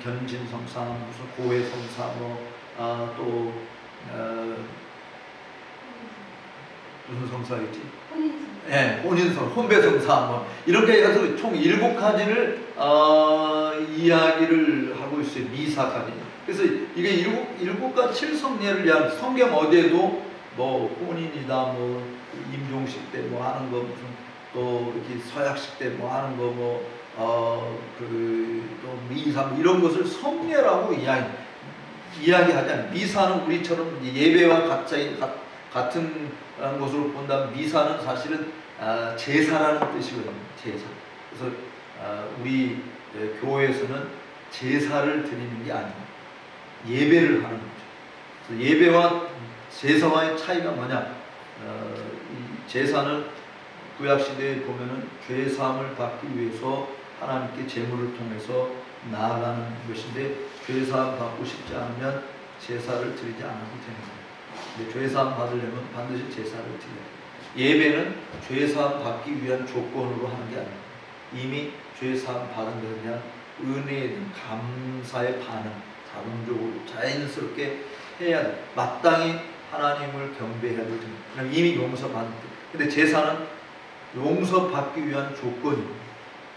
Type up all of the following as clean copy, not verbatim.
견진성사, 무슨 고해성사, 또 무슨 성사였지? 예, 혼인성, 혼배성사 이렇게 해서 총 7가지를 이야기를 하고 있어요. 미사까지. 그래서 이게 7가지 7성례를 위한 성경 어디에도 혼인이다, 임종식 때 하는 거, 무슨 또 이렇게 서약식 때 하는 거, 또 미사 이런 것을 성례라고 이야기하지 않아요. 미사는 우리처럼 예배와 같은 것으로 본다면 미사는 사실은 제사라는 뜻이거든요. 제사. 그래서 우리 교회에서는 제사를 드리는 게 아니고 예배를 하는 거죠. 그래서 예배와 제사와의 차이가 뭐냐? 이 제사는 구약시대에 보면은 죄사함을 받기 위해서 하나님께 제물을 통해서 나아가는 것인데, 죄사함 받고 싶지 않으면 제사를 드리지 않아도 되는 거예요. 근데 죄사함 받으려면 반드시 제사를 드려요. 예배는 죄사함 받기 위한 조건으로 하는 게 아니에요. 이미 죄사함 받은 것에 대한 은혜에 대한 감사의 반응, 자동적으로 자연스럽게 해야 돼. 마땅히 하나님을 경배해야 되죠. 이미 용서받은 것. 근데 제사는 용서받기 위한 조건이에요.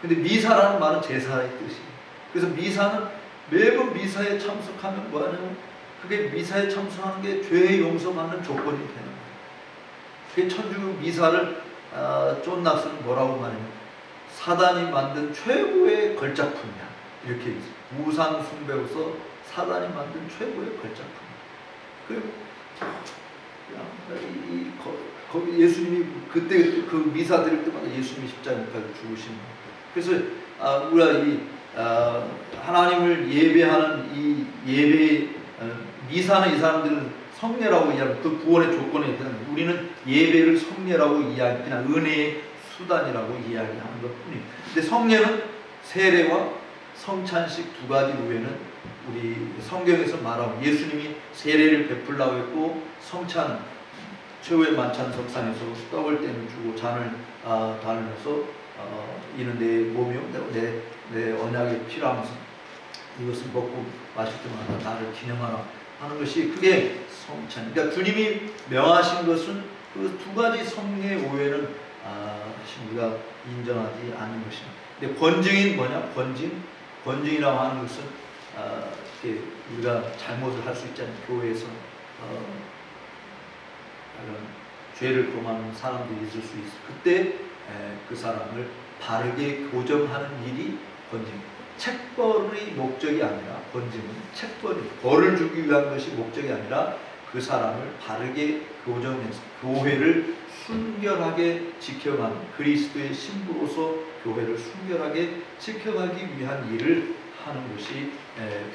근데 미사라는 말은 제사의 뜻이에요. 그래서 미사는 매번 미사에 참석하면 뭐하냐면, 그게 미사에 참석하는 게 죄의 용서받는 조건이 되는 거예요. 그게 천주교 미사를 존 낙스는 뭐라고 말해요? 사단이 만든 최고의 걸작품이야. 이렇게 있어요. 우상 숭배로서 사단이 만든 최고의 걸작품이야. 그리고 거기 예수님이 그때 그 미사 드릴 때마다 예수님이 십자가에 죽으신 거예요. 그래서 우리가 하나님을 예배하는 이 예배 미사는 이 사람들은 성례라고 이야기하는 그 구원의 조건에 대한, 우리는 예배를 성례라고 이야기, 그냥 은혜의 수단이라고 이야기하는 것뿐이에요. 근데 성례는 세례와 성찬식 2가지 외에는 우리 성경에서 말하고, 예수님이 세례를 베풀라고 했고, 성찬 최후의 만찬 석상에서 떡을 떼면 주고 잔을 달면서 이는 내 몸이요 내 언약의 피라면서 이것을 먹고 마실 때마다 나를 기념하라 하는 것이, 그게 성찬. 그러니까 주님이 명하신 것은 그 2가지 성례 외에는 우리가 인정하지 않는 것입니다. 근데 번증인 뭐냐? 번증이라고 하는 것은 우리가 잘못을 할 수 있잖아요. 교회에서 죄를 범하는 사람들이 있을 수 있어. 그때 그 사람을 바르게 교정하는 일이 번증입니다. 책벌의 목적이 아니라, 번증은 벌을 주기 위한 것이 목적이 아니라 그 사람을 바르게 교정해서 교회를 순결하게 지켜가는, 그리스도의 신부로서 교회를 순결하게 지켜가기 위한 일을 하는 것이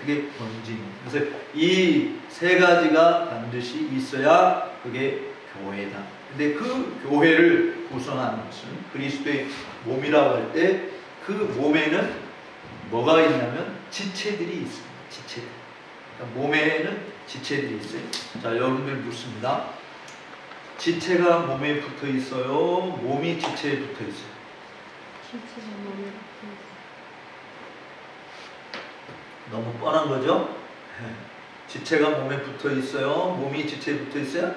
그게 번증입니다. 그래서 이 3가지가 반드시 있어야 그게 교회다. 근데 그 교회를 구성하는 것은 그리스도의 몸이라고 할 때, 그 몸에는 뭐가 있냐면 지체들이 있습니다. 지체들. 그러니까 몸에는 지체들이 있어요. 자, 여러분들 묻습니다. 지체가 몸에 붙어 있어요? 몸이 지체에 붙어 있어요? 지체가 몸에 붙어 있어요. 너무 뻔한 거죠? 지체가 몸에 붙어 있어요? 몸이 지체에 붙어 있어요?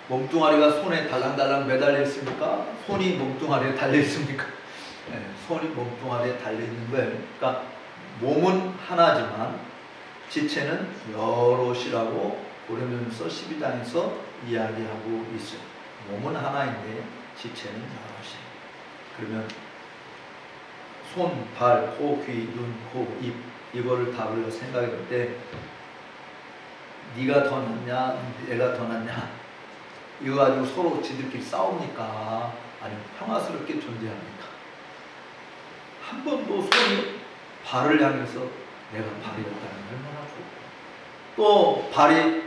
몸뚱아리가 손에 달랑달랑 매달려 있습니까? 손이 몸뚱아리에 달려 있습니까? 손이 몸뚱아리에 달려 있는 거예요. 그러니까 몸은 하나지만 지체는 여럿이라고 고린도전서 12장에서 이야기하고 있어요. 몸은 하나인데 지체는 여럿이에요. 그러면 손, 발, 코, 귀, 눈, 코, 입, 이거를 다 우리가 생각해 볼 때, 네가 더 낫냐, 내가 더 낫냐, 이거 가지고 서로 지들끼리 싸웁니까? 아니면 평화스럽게 존재합니까? 한 번도 손이 발을 향해서 내가 발이었다면 얼마나 좋고, 또 발이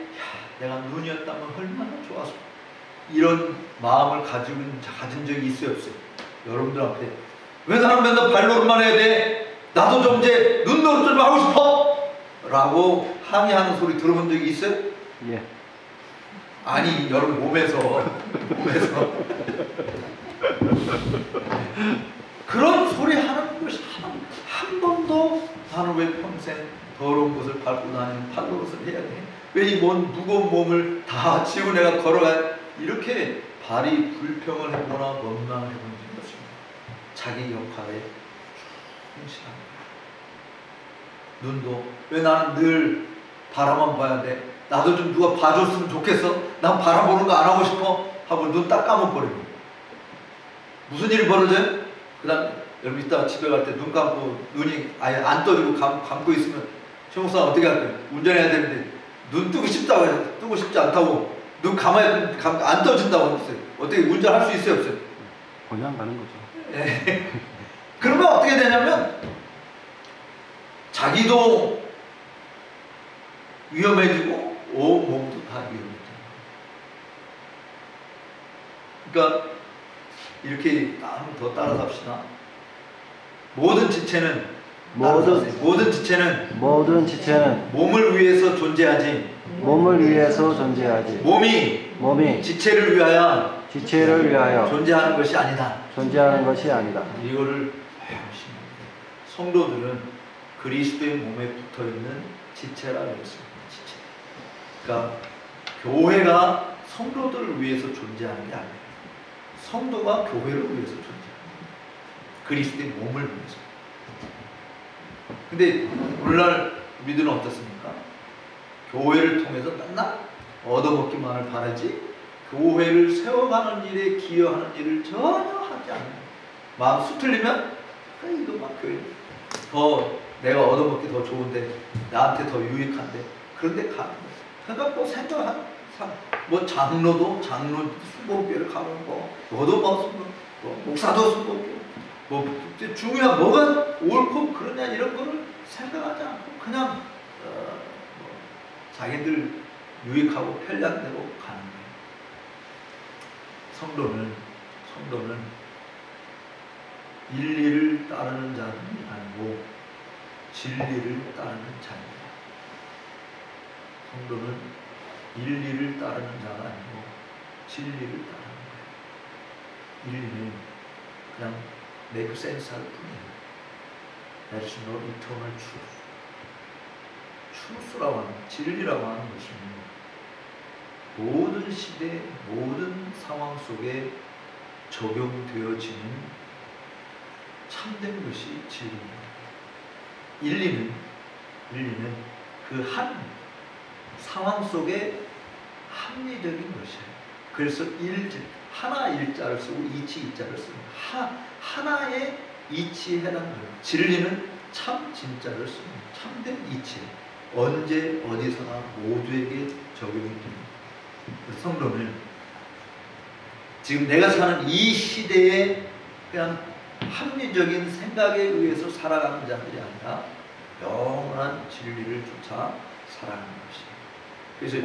내가 눈이었다면 얼마나 좋았어, 이런 마음을 가진 적이 있어요, 없어요? 여러분들 앞에 왜 나는 맨날 발노릇만 해야 돼? 나도 좀 이제 눈 노릇 좀 하고 싶어! 라고 항의하는 소리 들어본 적이 있어요? 예. 아니, 여러분 몸에서 그런 소리 하는 것이 한 한 번도 나는 왜 평생 더러운 곳을 밟고 다니는 팔로릇을 해야 돼? 왜 이 무거운 몸을 다 지고 내가 걸어가? 이렇게 발이 불평을 해보나 원망을 해본 적이 없습니다. 자기 역할에 충실합니다. 눈도 왜 나는 늘 바라만 봐야 돼? 나도 좀 누가 봐줬으면 좋겠어? 난 바라보는 거 안 하고 싶어? 하고 눈 딱 감아버리고 무슨 일이 벌어져요? 그 다음에 여러분 이따가 집에 갈 때 눈 감고 눈이 아예 안 떠지고 감고 있으면 최 목사가 어떻게 할 거예요? 운전해야 되는데 눈 뜨고 싶다고 해서 뜨고 싶지 않다고 눈 감아야 안 떠진다고 했어요. 어떻게 운전할 수 있어요? 없어요? 그냥 가는 거죠. 예. 그러면 어떻게 되냐면 자기도 위험해지고 온 몸도 다 위험해져요. 그러니까 이렇게 한번 더 따라서 합시다. 모든 지체는 모든 지체는 몸을 위해서 존재하지 몸이 지체를 위하여 존재하는 것이 아니다. 이거를 성도들은 그리스도의 몸에 붙어있는 지체라고 했습니다. 지체. 그러니까 교회가 성도들을 위해서 존재하는 게 아니에요. 성도가 교회를 위해서 존재합니다. 그리스도의 몸을 위해서. 근데 오늘날 우리들은 어떻습니까? 교회를 통해서 맨날 얻어먹기만을 바라지 교회를 세워가는 일에 기여하는 일을 전혀 하지 않아요. 마음 수틀리면 이거 막 교회 더 내가 얻어먹기 더 좋은데 나한테 더 유익한데 그런데 가는 거예요. 그러니까 뭐 생각한 뭐 장로도 장로 수고교를 가는 거 너도 뭐 목사도 수고교 뭐 중요한 뭐가 옳고 그러냐 이런 거를 생각하지 않고 그냥 뭐 자기들 유익하고 편리한 대로 가는 거예요. 성도는 진리를 따르는 자는 아니고 진리를 따르는 자입니다. 성도는 진리를 따르는 자가 아니고 진리를 따르는 거예요. 진리는 그냥 make sense 할 뿐이에요. There's no eternal truth. truth라고 하는, 진리라고 하는 것은 모든 시대, 모든 상황 속에 적용되어지는 참된 것이 진리입니다. 진리는 그 한 상황 속에 합리적인 것이에요. 그래서 하나 일자를 쓰고 이치 이자를 씁니다. 하나의 이치에 해당돼요. 진리는 참 진짜를 씁니다. 참된 이치. 언제 어디서나 모두에게 적용이 됩니다. 성도는 지금 내가 사는 이 시대에 그냥 합리적인 생각에 의해서 살아가는 자들이 아니라 영원한 진리를 쫓아 살아가는 것입니다. 그래서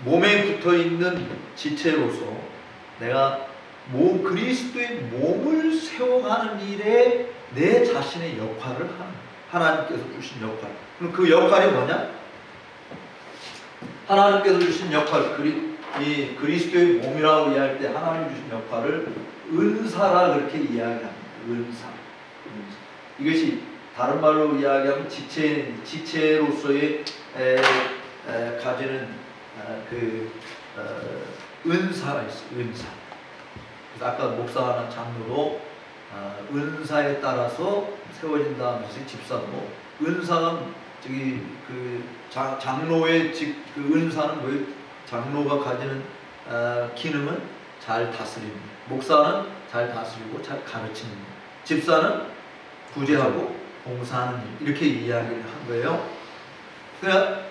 몸에 붙어있는 지체로서 내가 그리스도의 몸을 세워가는 일에 내 자신의 역할을 하는 거예요. 하나님께서 주신 역할. 그럼 그 역할이 뭐냐? 하나님께서 주신 역할, 그리스도의 몸이라고 이야기할 때 하나님 주신 역할을 은사라 그렇게 이야기합니다. 은사. 이것이 다른 말로 이야기하면 지체로서의 가지는 은사가 있어요. 은사. 그래서 아까 목사나 장로도 은사에 따라서 세워진다 하면서 집사도 은사는 장로의 그 은사는 뭐예요? 장로가 가지는 기능은 잘 다스립니다. 목사는 잘 다스리고 잘 가르칩니다. 집사는 구제하고 봉사하는 일, 이렇게 이야기를 한 거예요. 그러니까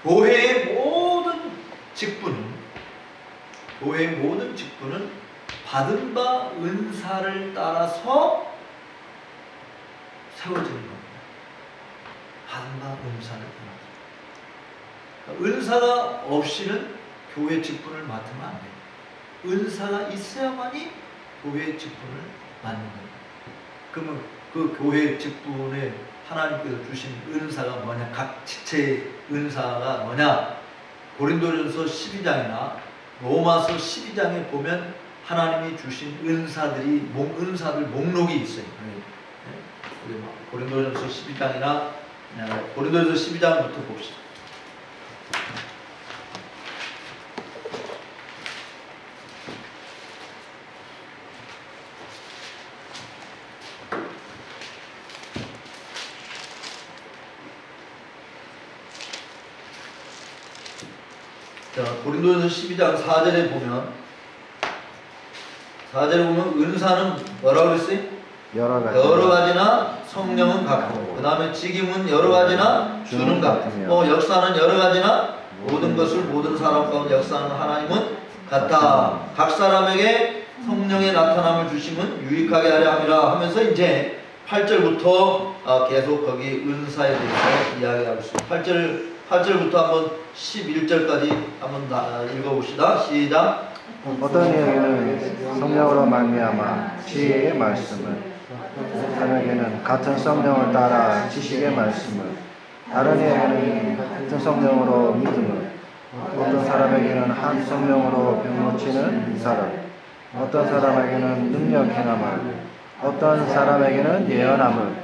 교회의 모든 직분은 받은 바 은사를 따라서 세워지는 겁니다. 받은 바 은사를 따라서. 은사가 없이는 교회 직분을 맡으면 안 돼요. 은사가 있어야만이 교회 직분을 맡는 거예요. 그러면 그 교회 직분에 하나님께서 주신 은사가 뭐냐? 각 지체의 은사가 뭐냐? 고린도전서 12장이나 로마서 12장에 보면 하나님이 주신 은사들 목록이 있어요. 우리 고린도전서 12장이나 고린도전서 12장부터 봅시다. 자, 고린도전서 12장 4절에 보면 은사는 뭐라고 그랬어요? 여러 가지나 성령은 같고, 그 다음에 직임은 여러 가지나 주는 같고, 역사는 여러 가지나 모든 것을 모든 사람 가운데 역사하는 하나님은 같다. 각 사람에게 성령의 나타남을 주심은 유익하게 하려 함이라 하면서 이제 8절부터 계속 거기 은사에 대해서 이야기하고 있습니다. 8절부터 한번 11절까지 한번 읽어봅시다. 시작. 어떤 이에게는 성령으로 말미암아 지혜의 말씀을, 사람에게는 같은 성령을 따라 지식의 말씀을, 다른 이에게는 같은 성령으로 믿음을, 어떤 사람에게는 한 성령으로 병 고치는 사람, 어떤 사람에게는 능력 행함을, 어떤 사람에게는 예언함을,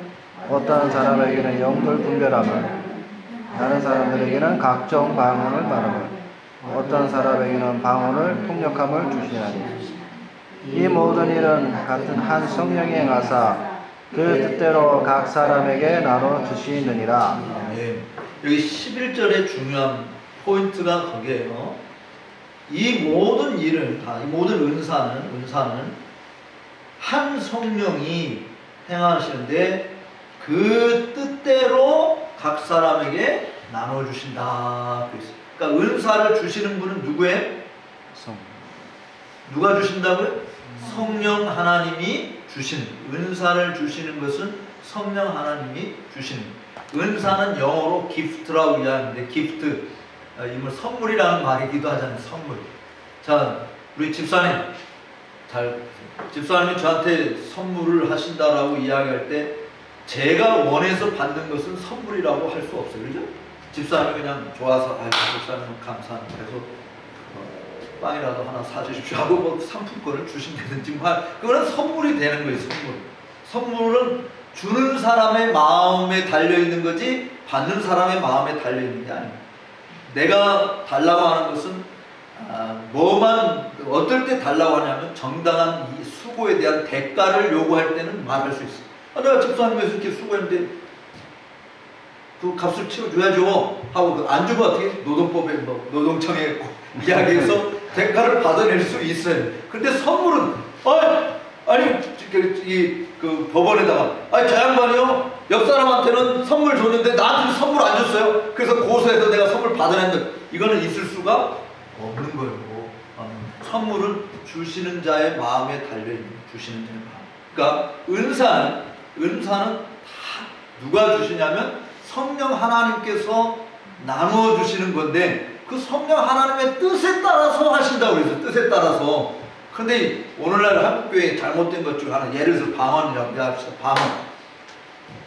어떤 사람에게는 영들 분별함을, 다른 사람들에게는 각종 방언을 말함을, 어떤 사람에게는 방언을 통역함을 주시나니, 이 모든 일은 같은 한 성령이 행하사 그 뜻대로 각 사람에게 나눠 주시느니라. 네. 여기 11절의 중요한 포인트가 거기에요. 이 모든 일을 이 모든 은사는 한 성령이 행하시는데 그 뜻대로 각 사람에게 나눠 주신다. 그러니까 은사를 주시는 분은 누구예요? 누가 주신다고요? 성령 하나님이 주시는, 은사를 주시는 것은 성령 하나님이 주시는. 은사는 영어로 gift라고 이야기하는데, gift, 이걸 선물이라는 말이기도 하잖아요. 선물. 자, 우리 집사님이 저한테 선물을 하신다라고 이야기할 때 제가 원해서 받는 것은 선물이라고 할 수 없어요. 그죠? 집사님이 그냥 좋아서 집사님 감사합니다. 그래서 빵이라도 하나 사주십시오 하고 뭐 상품권을 주신다든지 그거는 선물이 되는 거예요. 선물은 주는 사람의 마음에 달려있는 거지 받는 사람의 마음에 달려있는 게 아닙니다. 내가 달라고 하는 것은 어떨 때 달라고 하냐면 정당한 이 수고에 대한 대가를 요구할 때는 말할 수 있어요. 내가 집사님에서 이렇게 수고했는데 그 값을 치워줘야죠 하고 안 주고 어떻게 노동법에 노동청에 이야기해서 대가를 받아낼 수 있어요. 근데 선물은 그 법원에다가 저 양반이요 옆 사람한테는 선물 줬는데 나한테는 선물 안 줬어요. 그래서 고소해서 내가 선물 받아낸다. 이거는 있을 수가 없는 거예요. 선물은 주시는 자의 마음에 달려있는 주시는 자의 마음. 그러니까 은사는 다 누가 주시냐면 성령 하나님께서 나누어 주시는 건데 그 성령 하나님의 뜻에 따라서 하신다고 그래서 뜻에 따라서. 그런데 오늘날 한국교회에 잘못된 것 중 하나, 예를 들어서 방언이라고 합시다.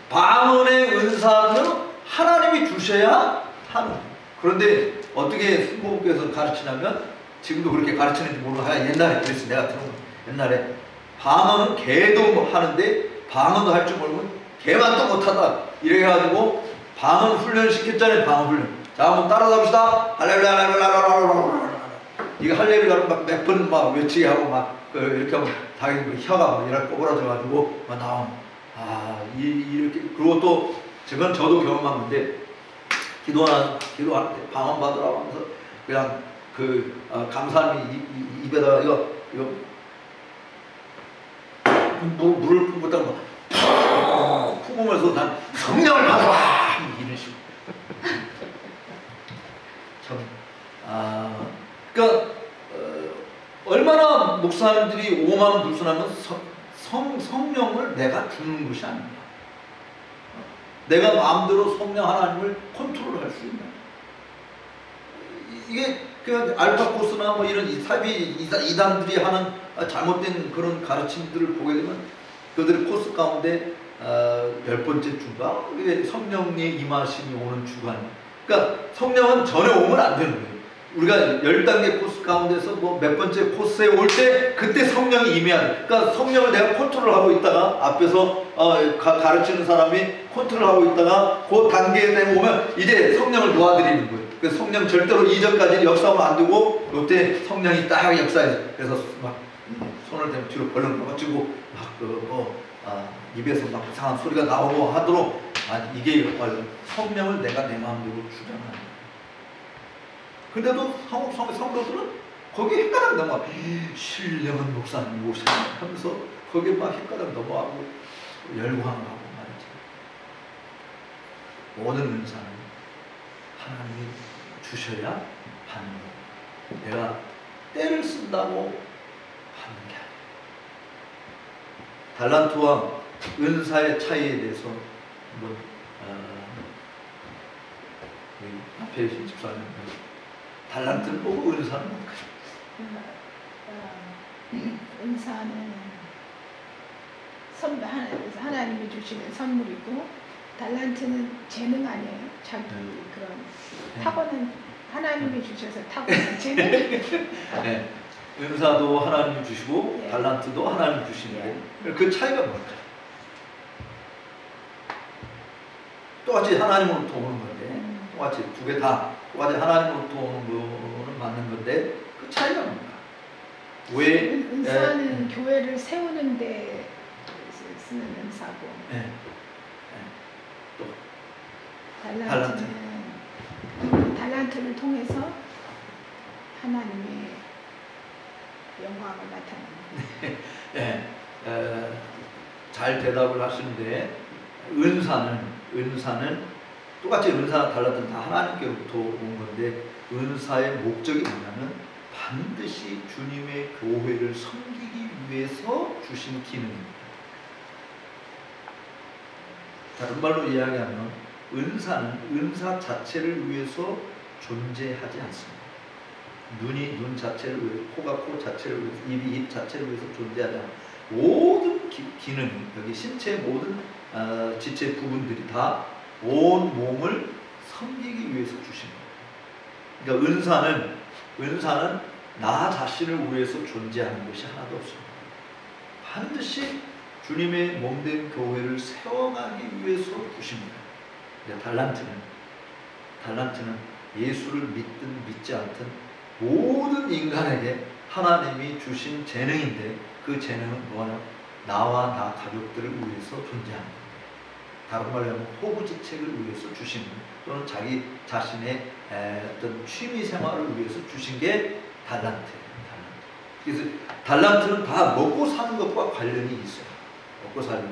방언의 은사는 하나님이 주셔야 하는. 그런데 어떻게 승복께서 가르치냐면 지금도 그렇게 가르치는지 모르고 옛날에 그랬어. 내가 들은 거. 옛날에 방언은 개도 하는데 방언도 할 줄 모르고 개만 또 못하다 이래가지고 방언 훈련 시켰잖아요. 방언 훈련. 자, 한번 따라서 합시다. 할렐루야, 할렐루야. 이거 할렐루야를 몇 번 외치게 하고 이렇게 하면 당연히 혀가 이렇게 꼬부라져가지고 나오는. 이렇게. 그리고 또 저건 저도 경험한 건데 기도할 때 방언 받으라고 하면서 그냥 감사함이 입에다가 이거 물을 뿜었다가 품으면서 난 성령을 받아라 이런 식으로. 참 그러니까 얼마나 목사님들이 오만불순하면 성령을 내가 주는 것이 아닙니다. 내가 마음대로 성령 하나님을 컨트롤할 수 있는. 이게 그 알파코스나 이런 이단들이 하는 잘못된 그런 가르침들을 보게 되면 그들의 코스 가운데 10번째 주가 성령의 임하심이 오는 주가 아니에요. 그러니까 성령은 전에 오면 안 되는 거예요. 우리가 10단계 코스 가운데서 몇 번째 코스에 올 때 그때 성령이 임해야 돼. 그러니까 성령을 내가 컨트롤하고 있다가 앞에서 가르치는 사람이 컨트롤하고 있다가 그 단계에 오면 이제 성령을 놓아드리는 거예요. 그래서 성령 절대로 이전까지 역사하면 안 되고 이때 성령이 딱 역사해요. 그래서 막 손을 대면 뒤로 벌렁 넘어지고 막 입에서 막 이상한 소리가 나오고 하도록 이게 성령을 내가 내 마음대로 주장하는 거예요. 근데도 한국 성도들은 거기에 헷갈려 넘어가. 신령한 목사님 오시네 하면서 거기에 막 헷갈려 넘어가고 열광하고 말이죠. 모든 은사는 하나님이 주셔야 받는 거예요. 내가 때를 쓴다고 받는 게 아니에요. 달란트와 은사의 차이에 대해서 한번 앞에 집사님 달란트를 보고 은사는 뭘까요? 은사는 하나님이 주시는 선물이고, 달란트는 재능 아니에요. 자기 그런 타고난, 하나님이 주셔서 타고난 재능. 네. 은사도 하나님이 주시고 달란트도 하나님이 주시는데 그 차이가 뭘까요? 똑같이 하나님으로부터 오는 건데, 똑같이 두 개 다 똑같이 하나님으로부터 오는 거는 맞는 건데 그 차이가 뭘까? 왜 은사는 교회를 세우는데 쓰는 은사고, 또 달란트를 통해서 하나님의 영광을 나타내는. 잘 대답을 하시는데 은사는 똑같이 은사나 달란트는 다 하나님께로부터 온 건데 은사의 목적이 뭐냐면 반드시 주님의 교회를 섬기기 위해서 주신 기능입니다. 다른 말로 이야기하면 은사는 은사 자체를 위해서 존재하지 않습니다. 눈이 눈 자체를 위해서, 코가 코 자체를 위해서, 입이 입 자체를 위해서 존재하지 않습니다. 모든 기능, 여기 신체의 모든 지체 부분들이 다 온 몸을 섬기기 위해서 주신 거예요. 그러니까 은사는 나 자신을 위해서 존재하는 것이 하나도 없습니다. 반드시 주님의 몸된 교회를 세워가기 위해서 주신 거예요. 달란트는 예수를 믿든 믿지 않든 모든 인간에게 하나님이 주신 재능인데 그 재능은 뭐냐? 나와 나 가족들을 위해서 존재하는 거예요. 다른 말로 하면 호구지책을 위해서 주신 거예요. 또는 자기 자신의 어떤 취미 생활을 위해서 주신 게 달란트예요. 그래서 달란트는 다 먹고 사는 것과 관련이 있어요. 먹고 사는 것.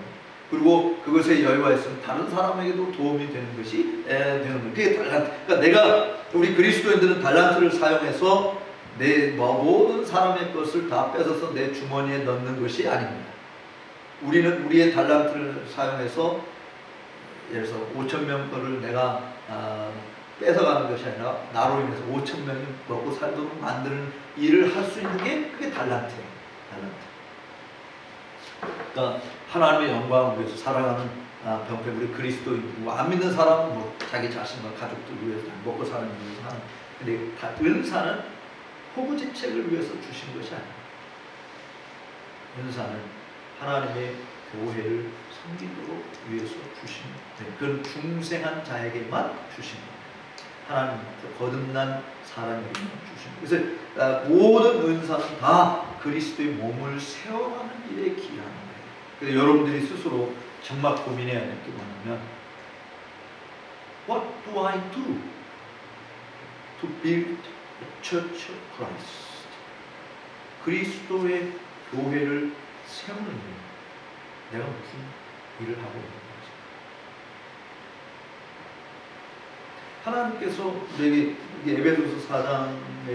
그리고 그것에 여유가 있으면 다른 사람에게도 도움이 되는 것이 되는 거예요. 그게 달란트. 그러니까 우리 그리스도인들은 달란트를 사용해서 내 모든 사람의 것을 다 뺏어서 내 주머니에 넣는 것이 아닙니다. 우리는 우리의 달란트를 사용해서 예를 들어서 5,000명 거를 내가 뺏어가는 것이 아니라 나로 인해서 5,000명이 먹고 살도록 만드는 일을 할 수 있는 게 그게 달란트예요. 그러니까 하나님의 영광을 위해서 살아가는 병폐 우리 그리스도인이고 안 믿는 사람은 뭐 자기 자신과 가족들 위해서 먹고 사는 일 위해서 하는. 근데 은사는 호구지책을 위해서 주신 것이 아닙니다. 은사는 하나님의 교회를 섬기도록 위해서 주신 그런 중생한 자에게만 주신 겁니다. 하나님 거듭난 사람에게만 주신 거예요. 그래서 모든 은사는 다 그리스도의 몸을 세워가는 일에 기여하는 거예요. 그래서 여러분들이 스스로 정말 고민해야 될 게 뭐냐면 What do I do to build the Church of Christ? 그리스도의 교회를 세우는 일. 내가 무슨 일을 하고 있는 거지? 하나님께서 우리에게 에베소서 4장의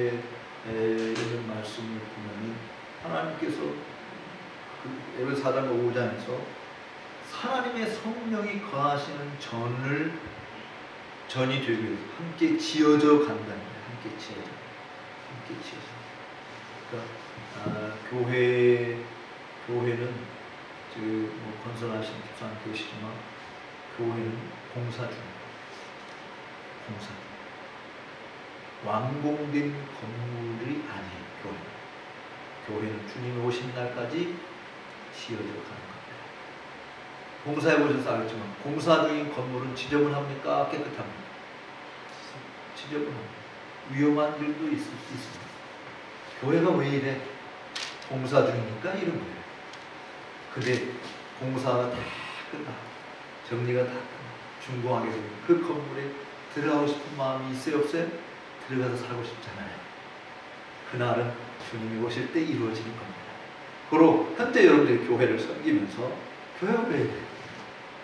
이런 말씀을 보면 하나님께서 에베소서 4장과 5장에서 하나님의 성령이 거하시는 전이 되기 위해서 함께 지어져 간다는 거예요. 함께 지어져. 그러니까 교회는 뭐 건설하신 집사님 계시지만 교회는 공사 중입니다. 공사. 완공된 건물이 아니에요. 교회는 주님이 오신 날까지 지어져 가는 겁니다. 공사해 보셔서 알겠지만 공사 중인 건물은 지저분합니까? 깨끗합니까? 지저분합니다. 위험한 일도 있을 수 있습니다. 교회가 왜 이래? 공사 중이니까 이런 거예요. 근데 공사가 다 끝나, 정리가 다 끝나, 준공하게 되면 그 건물에 들어가고 싶은 마음이 있어요, 없어요? 들어가서 살고 싶잖아요. 그날은 주님이 오실 때 이루어지는 겁니다. 그리고 현재 여러분들이 교회를 섬기면서 교회가 왜 이래?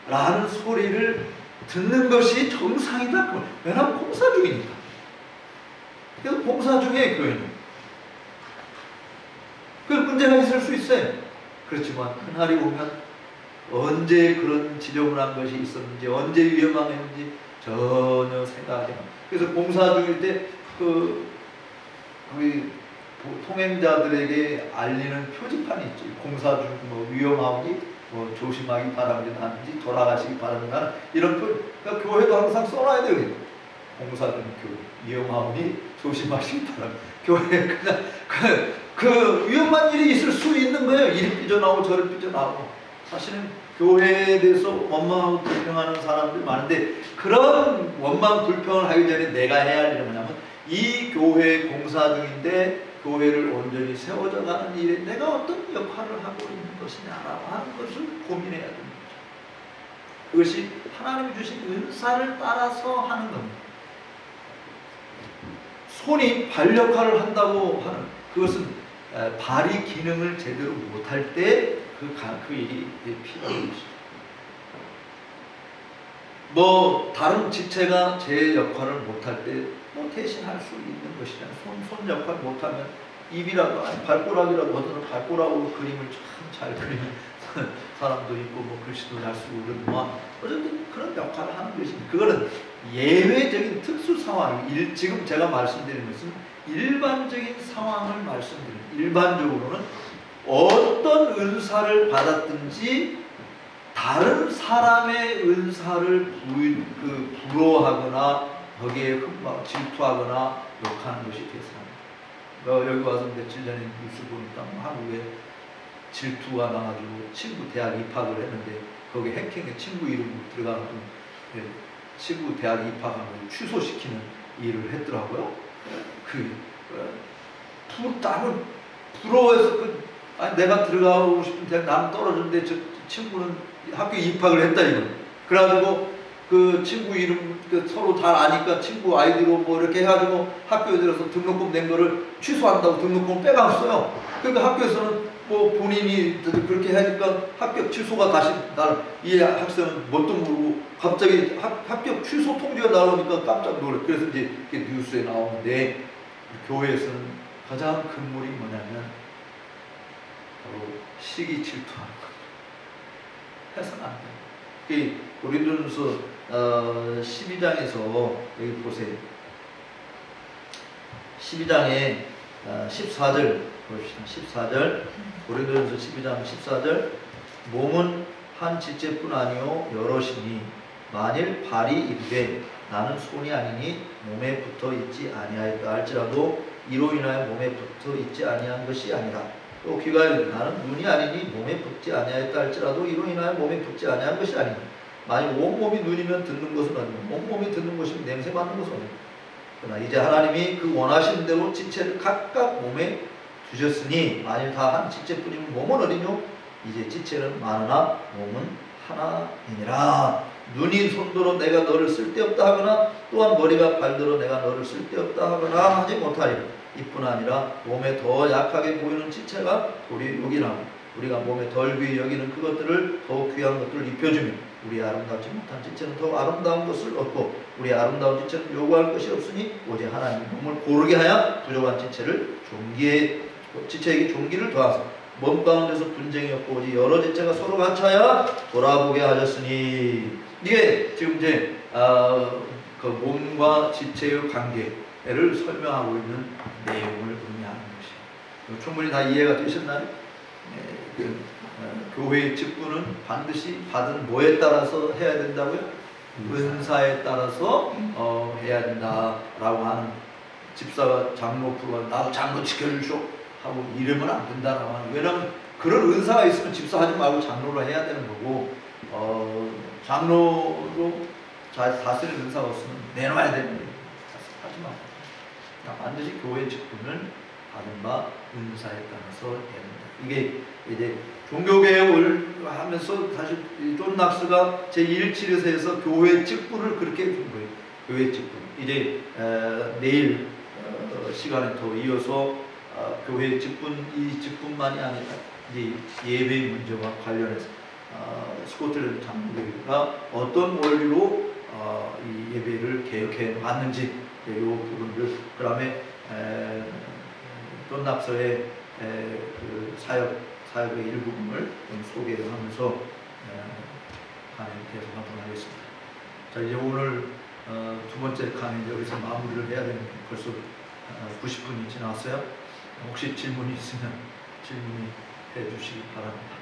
라는 소리를 듣는 것이 정상이다. 왜냐하면 공사 중이니까. 그래서 공사 중에 교회는 그 문제가 있을 수 있어요. 그렇지만 그날이 오면 언제 그런 지저분한 것이 있었는지, 언제 위험한지 전혀 생각하지 마. 그래서 공사 중일 때 우리 통행자들에게 알리는 표지판이 있죠. 공사 중 뭐 위험하니 뭐 조심하기 바랍니다든지 돌아가시기 바랍니다. 이런 그러니까 교회도 항상 써놔야 돼요. 공사 중 위험하니 조심하시기 바랍니다. 교회 그냥 그 위험한 일이 있을 수 있는 거예요. 이리 삐져나오고 저리 삐져나오고. 사실은 교회에 대해서 원망하고 불평하는 사람들이 많은데, 그런 원망 불평을 하기 전에 내가 해야 할 일은 뭐냐면 이 교회 공사 중인데 교회를 온전히 세워져 가는 일에 내가 어떤 역할을 하고 있는 것이냐라고 하는 것을 고민해야 됩니다. 그것이 하나님이 주신 은사를 따라서 하는 겁니다. 손이 발 역할을 한다고 하는 그것은 발이 기능을 제대로 못할 때 그 일이 필요한 것이죠. 뭐 다른 지체가 제 역할을 못할 때 뭐 대신할 수 있는 것이잖아요. 손 역할 못하면 입이라도 아니 발가락이라도 어떤 발가락으로 그림을 참 잘 그리는 사람도 있고 뭐 글씨도 잘 쓰고 그러지만 어쨌든 그런 역할을 하는 것입니다. 그거는 예외적인 특수 상황, 지금 제가 말씀드리는 것은 일반적인 상황을 말씀드립니다. 일반적으로는 어떤 은사를 받았든지 다른 사람의 은사를 부러워하거나 거기에 질투하거나 욕하는 것이 대상입니다. 여기 와서 며칠 전에 뉴스 보니까 한국에 질투가 나가지고 친구 대학 입학을 했는데 거기에 해킹에 친구 이름으로 들어가는 친구 대학 입학한 걸 취소시키는 일을 했더라고요. 땀을 부러워해서 아니 내가 들어가고 싶은 대학 나는 떨어졌는데 저 친구는 학교 입학을 했다 이거. 그래가지고 그 친구 이름 서로 잘 아니까 친구 아이디로 뭐 이렇게 해가지고 학교에 들어서 등록금 낸 거를 취소한다고 등록금을 빼갔어요. 그러니까 학교에서는 뭐 본인이 그렇게 하니까 합격 취소가 다시 이 학생은 뭣도 모르고 갑자기 합격 취소 통지가 나오니까 깜짝 놀래. 그래서 이제 뉴스에 나오는데 교회에서는 가장 큰 물이 뭐냐면 바로 시기 질투하는 겁니다. 해서는 안 돼요. 고린도전서 12장에서 여기 보세요. 12장에 14절 봅시다. 14절 고린도전서 12장 14절 몸은 한 지체뿐 아니요 여럿이니 만일 발이 이르되 나는 손이 아니니 몸에 붙어 있지 아니하였다 할지라도 이로 인하여 몸에 붙어 있지 아니한 것이 아니라 또 귀가 이르되 나는 눈이 아니니 몸에 붙지 아니하였다 할지라도 이로 인하여 몸에 붙지 아니한 것이 아니니 만일 온몸이 눈이면 듣는 것은 아니고 온몸이 듣는 것이면 냄새 맡는 것은 아니고 그러나 이제 하나님이 그 원하신 대로 지체를 각각 몸에 주셨으니 만일 다 한 지체뿐이면 몸은 어디뇨? 이제 지체는 많으나 몸은 하나이니라. 눈이 손들어 내가 너를 쓸데없다 하거나 또한 머리가 발들어 내가 너를 쓸데없다 하거나 하지 못하리라. 이뿐 아니라 몸에 더 약하게 보이는 지체가 우리 여기나고 우리가 몸에 덜 귀히 여기는 그것들을 더욱 귀한 것들을 입혀주며 우리 아름답지 못한 지체는 더 아름다운 것을 얻고 우리 아름다운 지체는 요구할 것이 없으니 오직 하나님이 몸을 고르게 하여 부족한 지체에게 종기를 더하사 몸 가운데서 분쟁이 없고 오직 여러 지체가 서로 같이하여 돌아보게 하셨으니 이게 지금 이제 그 몸과 지체의 관계를 설명하고 있는 내용을 의미하는 것이에요. 충분히 다 이해가 되셨나요? 교회의 직분은 반드시 받은 뭐에 따라서 해야 된다고요? 은사에 따라서 해야 된다라고 하는 집사가 장로 프로가 나도 장로 지켜주쇼 하고 이러면 안 된다라고 하는. 왜냐하면 그런 은사가 있으면 집사하지 말고 장로를 해야 되는 거고 장로로 다스릴 은사가 없으면 내놔야 되는 거예요. 하지 마. 반드시 교회 직분을 받은 바 은사에 따라서 해야 된다. 이게 이제 종교개혁을 하면서 사실 존 낙스가 제1치료서에서 교회 직분을 그렇게 준 거예요. 교회 직분. 이제 내일 시간에 더 이어서 교회 직분, 이 직분만이 아니라 이제 예배 문제와 관련해서 스코틀랜드 장로교회가 어떤 원리로 이 예배를 개혁해 왔는지 이 부분들, 그 다음에 존 낙서의 그 사역의 일부분을 좀 소개를 하면서 강의를 계속하도록 하겠습니다. 자, 이제 오늘 두 번째 강의 여기서 마무리를 해야 되는데 벌써 90분이 지났어요. 혹시 질문이 있으면 질문해 주시기 바랍니다.